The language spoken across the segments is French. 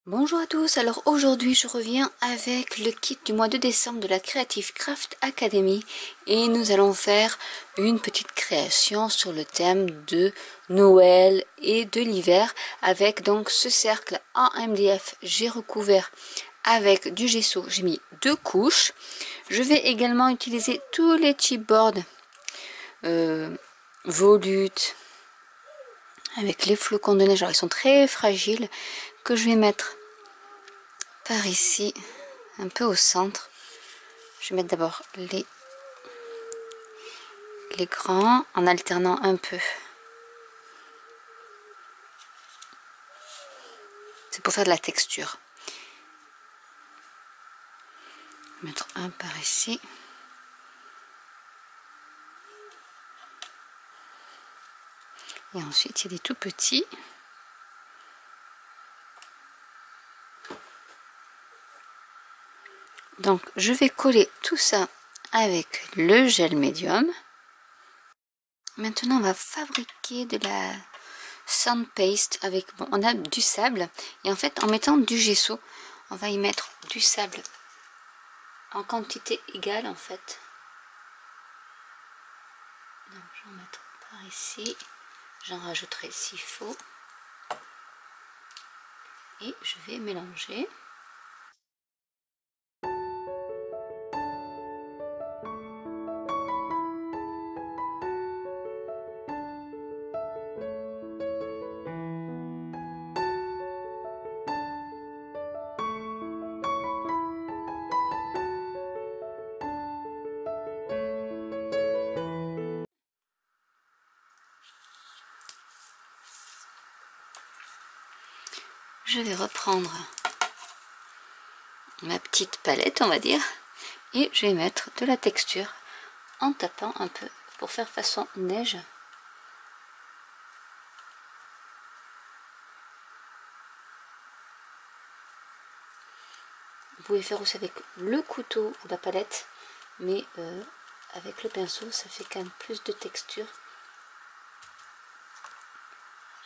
Bonjour à tous, alors aujourd'hui je reviens avec le kit du mois de décembre de la Creative Craft Academy et nous allons faire une petite création sur le thème de Noël et de l'hiver avec donc ce cercle en MDF. J'ai recouvert avec du gesso, j'ai mis 2 couches. Je vais également utiliser tous les chipboards volutes avec les flocons de neige, alors ils sont très fragiles, que je vais mettre par ici, un peu au centre. Je vais mettre d'abord les grands en alternant un peu. C'est pour faire de la texture. Mettre un par ici. Et ensuite, il y a des tout petits. Donc, je vais coller tout ça avec le gel médium. Maintenant, on va fabriquer de la sand paste avec, bon, on a du sable. Et en fait, en mettant du gesso, on va y mettre du sable en quantité égale, en fait. Donc, je vais en mettre par ici. J'en rajouterai s'il faut. Et je vais mélanger. Je vais reprendre ma petite palette, on va dire, et je vais mettre de la texture en tapant un peu pour faire façon neige. Vous pouvez faire aussi avec le couteau ou la palette, mais avec le pinceau, ça fait quand même plus de texture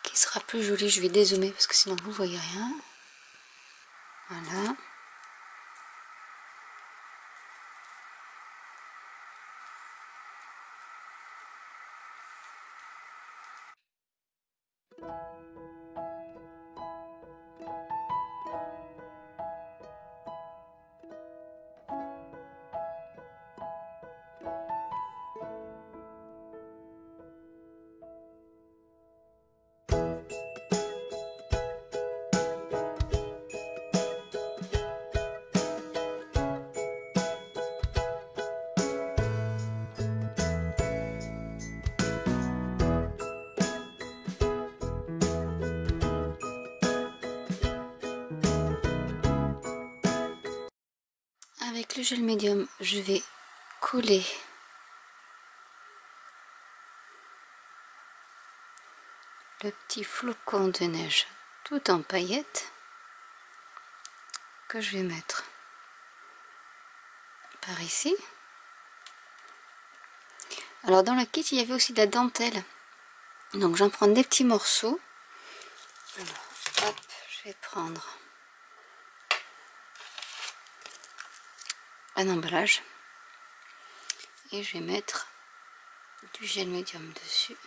qui sera plus joli. Je vais dézoomer parce que sinon vous ne voyez rien. Voilà. Avec le gel médium, je vais coller le petit flocon de neige tout en paillettes que je vais mettre par ici. Alors dans le kit, il y avait aussi de la dentelle. Donc j'en prends des petits morceaux. Alors, hop, je vais prendre un emballage et je vais mettre du gel médium dessus.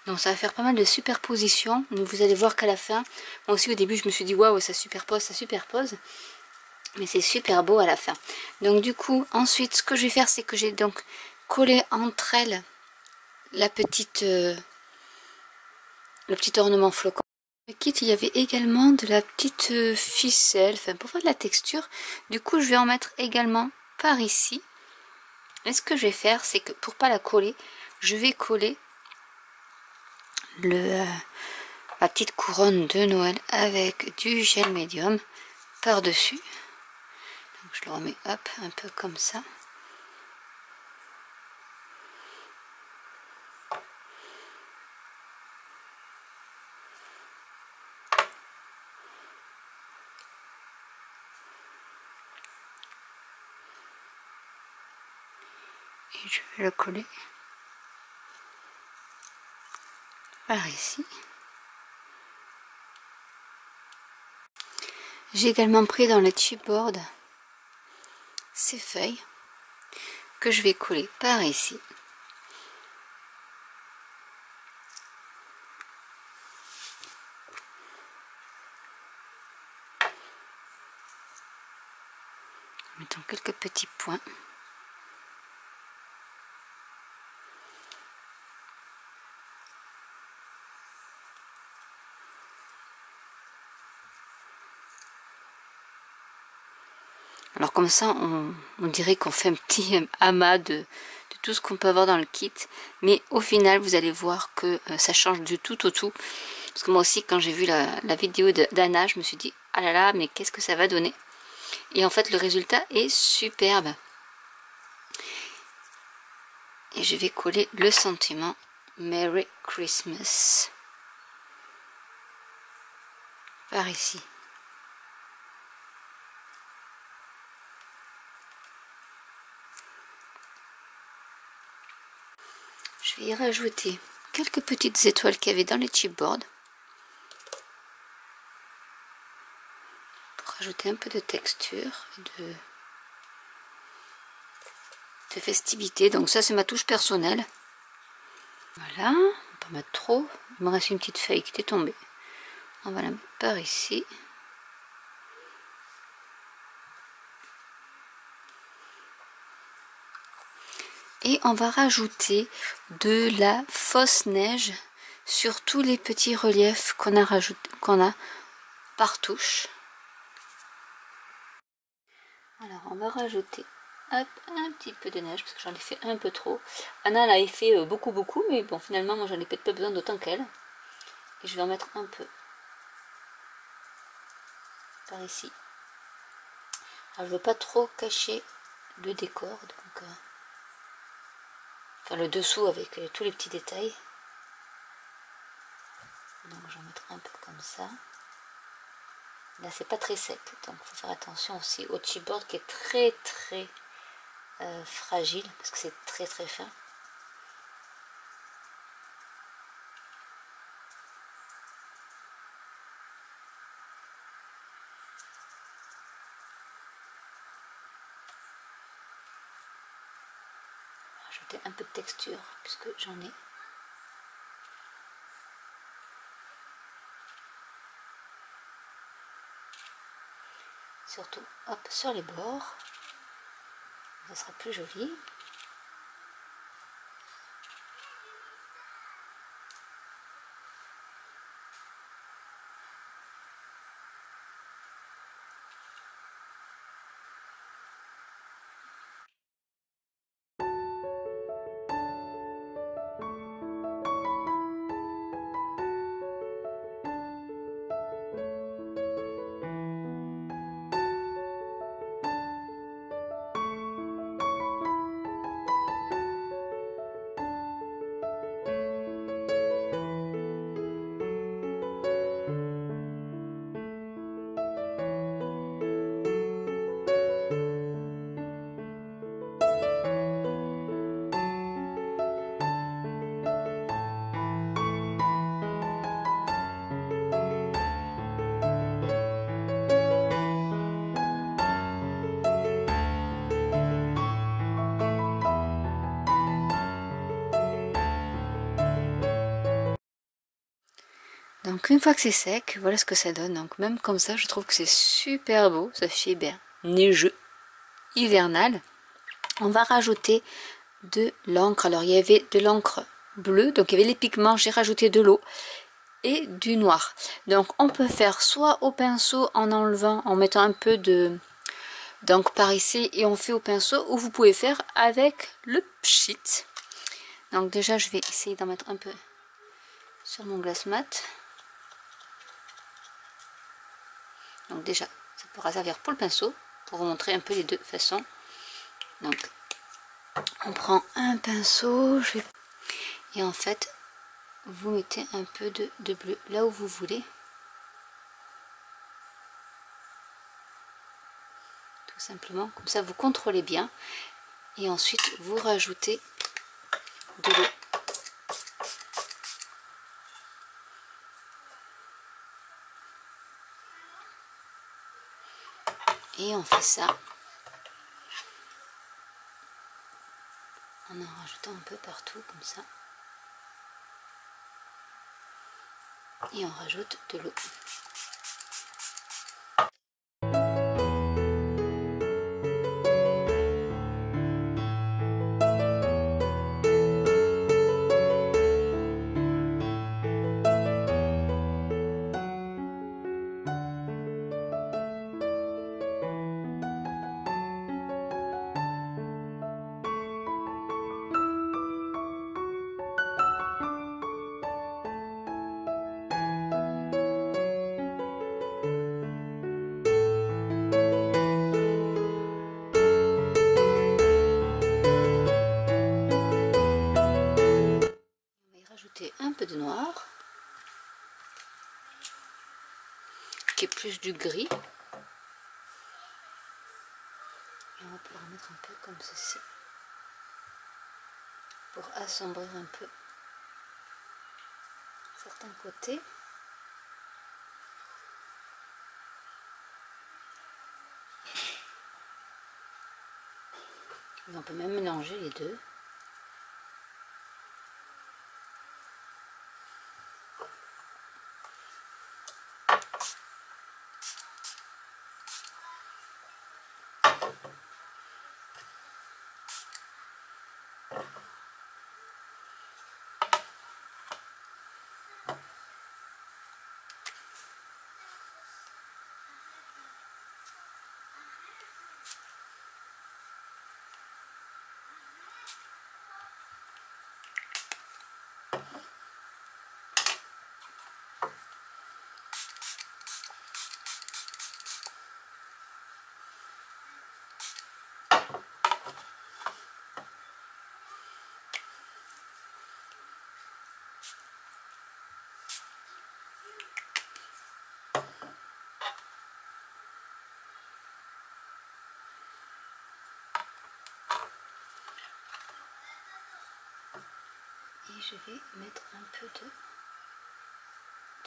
Donc ça va faire pas mal de superpositions. Donc vous allez voir qu'à la fin, moi aussi au début je me suis dit waouh, ça superpose, ça superpose. Mais c'est super beau à la fin. Donc du coup, ensuite ce que je vais faire, c'est que j'ai donc collé entre elles la petite, le petit ornement flocon. Le kit, il y avait également de la petite ficelle, enfin pour faire de la texture. Du coup, je vais en mettre également par ici. Et ce que je vais faire, c'est que pour pas la coller, je vais coller la petite couronne de Noël avec du gel médium par-dessus. Donc je le remets hop, un peu comme ça. Et je vais le coller par ici. J'ai également pris dans le chipboard ces feuilles que je vais coller par ici. En mettant quelques petits points. Alors comme ça, on dirait qu'on fait un petit amas de tout ce qu'on peut avoir dans le kit. Mais au final, vous allez voir que ça change du tout au tout. Parce que moi aussi, quand j'ai vu la vidéo d'Anna, je me suis dit, ah là là, mais qu'est-ce que ça va donner? Et en fait, le résultat est superbe. Et je vais coller le sentiment Merry Christmas par ici. Je vais y rajouter quelques petites étoiles qu'il y avait dans les chipboards pour rajouter un peu de texture, de festivité. Donc ça, c'est ma touche personnelle. Voilà, on va pas mettre trop. Il me reste une petite feuille qui était tombée. On va la mettre par ici. Et on va rajouter de la fausse neige sur tous les petits reliefs qu'on a par touche. Alors on va rajouter hop, un petit peu de neige parce que j'en ai fait un peu trop. Anna en avait fait beaucoup, mais bon, finalement moi j'en ai peut-être pas besoin d'autant qu'elle. Et je vais en mettre un peu par ici. Alors je veux pas trop cacher le décor, donc enfin le dessous avec tous les petits détails. Donc je vais en mettre un peu comme ça. Là c'est pas très sec, donc il faut faire attention aussi au chipboard qui est très fragile parce que c'est très fin. Ajouter un peu de texture puisque j'en ai. Surtout hop sur les bords, ça sera plus joli. Donc une fois que c'est sec, voilà ce que ça donne. Donc même comme ça, je trouve que c'est super beau. Ça fait bien neigeux, hivernal. On va rajouter de l'encre. Alors il y avait de l'encre bleue, donc il y avait les pigments. J'ai rajouté de l'eau et du noir. Donc on peut faire soit au pinceau en enlevant, en mettant un peu de donc par ici et on fait au pinceau, ou vous pouvez faire avec le pchit. Donc déjà je vais essayer d'en mettre un peu sur mon glace mat. Donc déjà ça pourra servir pour le pinceau, pour vous montrer un peu les deux façons. Donc on prend un pinceau et en fait vous mettez un peu de bleu là où vous voulez. Tout simplement, comme ça vous contrôlez bien. Et ensuite vous rajoutez de l'eau. Et on fait ça en rajoutant un peu partout comme ça. Et on rajoute de l'eau. Un peu de noir qui est plus du gris et on va pouvoir mettre un peu comme ceci pour assombrir un peu certains côtés. Et on peut même mélanger les deux. Et je vais mettre un peu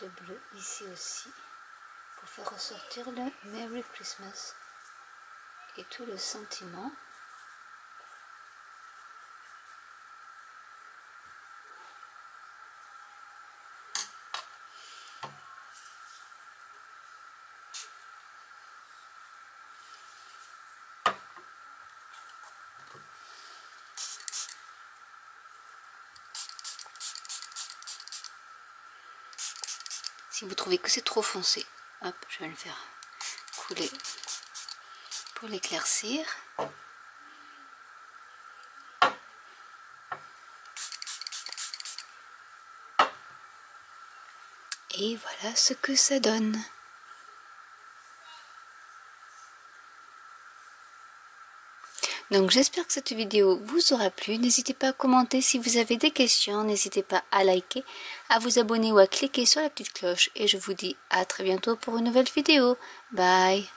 de bleu ici aussi pour faire ressortir le Merry Christmas et tout le sentiment. Si vous trouvez que c'est trop foncé, hop, je vais le faire couler pour l'éclaircir. Et voilà ce que ça donne. Donc j'espère que cette vidéo vous aura plu. N'hésitez pas à commenter si vous avez des questions. N'hésitez pas à liker, à vous abonner ou à cliquer sur la petite cloche. Et je vous dis à très bientôt pour une nouvelle vidéo. Bye!